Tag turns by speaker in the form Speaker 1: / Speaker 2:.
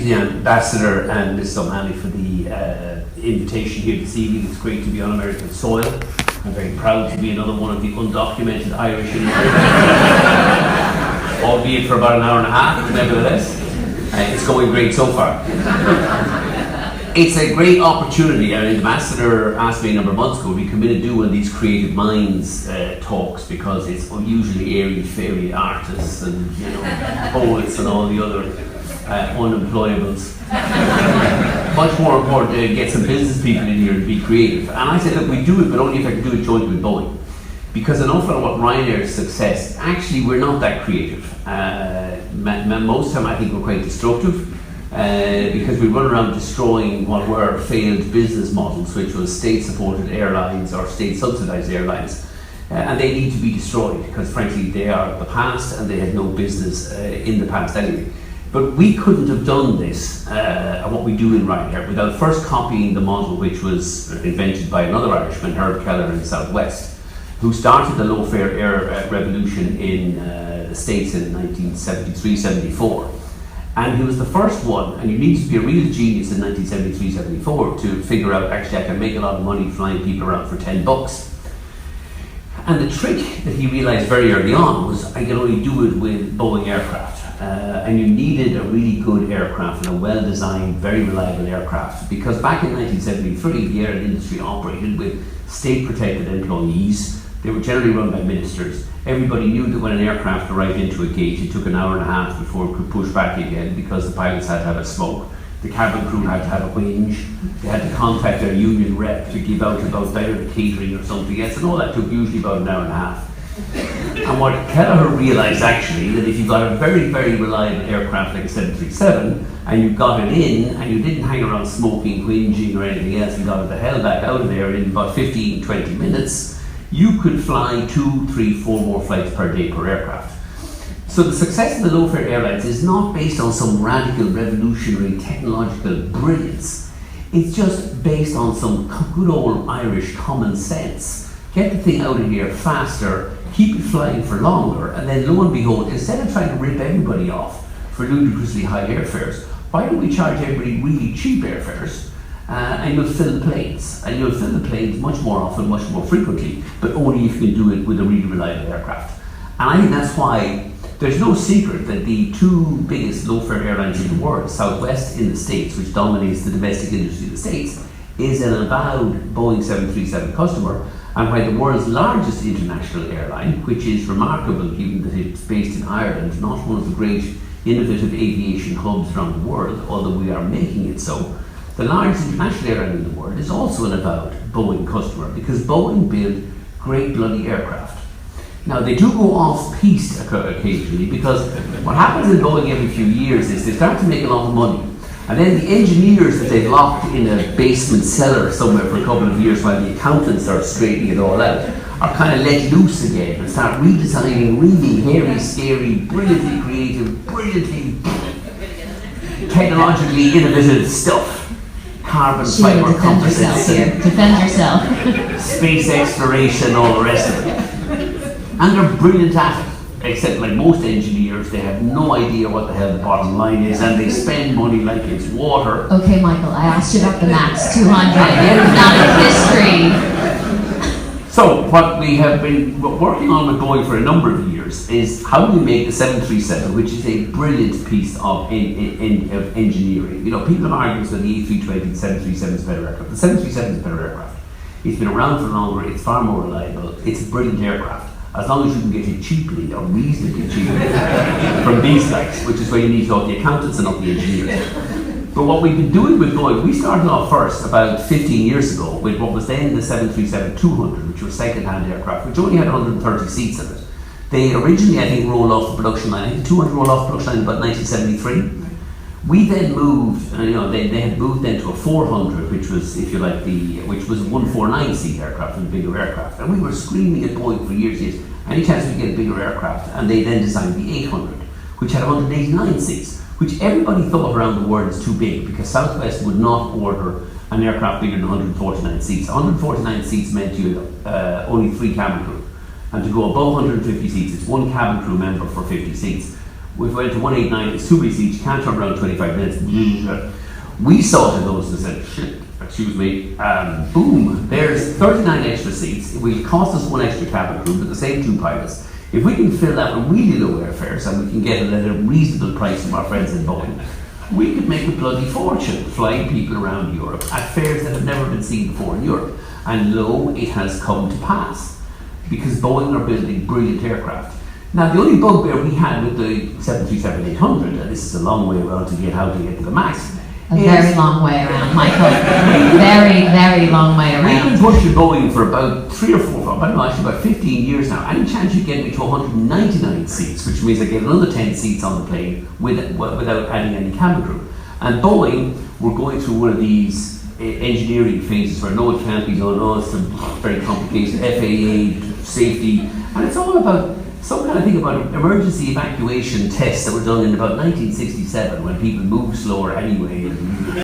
Speaker 1: the Ambassador and Ms. O'Malley for the invitation here this evening. It's great to be on American soil. I'm very proud to be another one of the undocumented Irish in America, albeit for about an hour and a half, but nevertheless, it's going great so far. It's a great opportunity. The Ambassador asked me a number of months ago, we committed to do one of these Creative Minds talks, because it's usually airy-fairy artists and poets and all the other unemployables. Much more important to get some business people in here and be creative. And I said, look, we do it, but only if I can do it jointly with Boeing. Because an awful lot of what Ryanair's success, actually we're not that creative. Most of the time I think we're quite destructive. Because we run around destroying what were failed business models, which was state-supported airlines or state-subsidised airlines. And they need to be destroyed, because frankly they are the past and they had no business in the past anyway. But we couldn't have done this, what we do in Ryanair, without first copying the model which was invented by another Irishman, Herb Keller in South West, who started the low-fare air revolution in the States in 1973-74. And he was the first one, and you need to be a real genius in 1973-74 to figure out, actually I can make a lot of money flying people around for $10. And the trick that he realised very early on was, I can only do it with Boeing aircraft. And you needed a really good aircraft and a well-designed, very reliable aircraft, because back in 1973 the airline industry operated with state-protected employees. They were generally run by ministers. Everybody knew that when an aircraft arrived into a gate, it took an hour and a half before it could push back again, because the pilots had to have a smoke. The cabin crew had to have a whinge. They had to contact their union rep to give out about direct catering or something else, and all that took usually about an hour and a half. And what Kelleher realised actually, that if you got a very, very reliable aircraft like a 737, and you got it in, and you didn't hang around smoking, whinging or anything else, and got it the hell back out of there in about 15, 20 minutes, you could fly 2, 3, 4 more flights per day per aircraft. So the success of the low-fare airlines is not based on some radical, revolutionary, technological brilliance. It's just based on some good old Irish common sense. Get the thing out of here faster, keep it flying for longer, and then lo and behold, instead of trying to rip everybody off for ludicrously high airfares, why don't we charge everybody really cheap airfares? And you'll fill the planes. And you'll fill the planes much more often, much more frequently, but only if you can do it with a really reliable aircraft. And I think that's why there's no secret that the two biggest low-fare airlines in the world, Southwest in the States, which dominates the domestic industry in the States, is an avowed Boeing 737 customer, and why the world's largest international airline, which is remarkable given that it's based in Ireland, not one of the great innovative aviation hubs around the world, although we are making it so, the largest international airline in the world is also an avowed Boeing customer, because Boeing build great bloody aircraft. Now they do go off-piste occasionally, because what happens in Boeing every few years is they start to make a lot of money, and then the engineers that they've locked in a basement cellar somewhere for a couple of years while the accountants are straightening it all out are kind of let loose again and start redesigning really hairy, scary, brilliantly creative, brilliantly technologically innovative stuff. Carbon fiber composites,
Speaker 2: defend yourself.
Speaker 1: Space exploration, all the rest of it. And they're brilliant at it, except like most engineers, they have no idea what the hell the bottom line is, and they spend money like it's water.
Speaker 2: Okay, Michael, I asked you about the MAX 200, not a history.
Speaker 1: So what we have been working on with Boeing for a number of years is how do we make the 737, which is a brilliant piece of engineering. You know, people have argued that the A320 and 737 is a better aircraft. The 737 is a better aircraft. It's been around for longer, it's far more reliable, it's a brilliant aircraft, as long as you can get it cheaply or reasonably cheaply from these guys, which is where you need to talk to the accountants and not the engineers. But what we've been doing with Boeing, we started off first about 15 years ago with what was then the 737-200, which was second-hand aircraft, which only had 130 seats in it. They originally, I think, rolled off the production line. I think 200 rolled off the production line in about 1973. We then moved, they had moved then to a 400, which was, if you like, which was a 149-seat aircraft, and a bigger aircraft. And we were screaming at Boeing for years, any chance we get a bigger aircraft? And they then designed the 800, which had 189 seats, which everybody thought around the world is too big, because Southwest would not order an aircraft bigger than 149 seats. 149 seats meant you had only 3 cabin crew. And to go above 150 seats, it's 1 cabin crew member for 50 seats. We went to 189, it's too many seats, you can't turn around 25 minutes. We saw to those and said, shit, excuse me, boom, there's 39 extra seats. It will cost us one extra cabin crew, but the same 2 pilots. If we can fill that with really low airfares and we can get it at a reasonable price from our friends in Boeing, we could make a bloody fortune flying people around Europe at fares that have never been seen before in Europe. And lo, it has come to pass because Boeing are building brilliant aircraft. Now, the only bugbear we had with the 737-800, and this is a long way around to get how to get to the MAX.
Speaker 2: A very long way around, Michael. Very, very long way around.
Speaker 1: We've been pushing Boeing for about 3 or 4, I don't know, actually about 15 years now. Any chance you get me to 199 seats, which means I get another 10 seats on the plane without adding any cabin crew. And Boeing were going through one of these engineering phases where no, it can't be done, oh, it's very complicated, FAA, safety, and it's all about some kind of thing about emergency evacuation tests that were done in about 1967 when people moved slower anyway.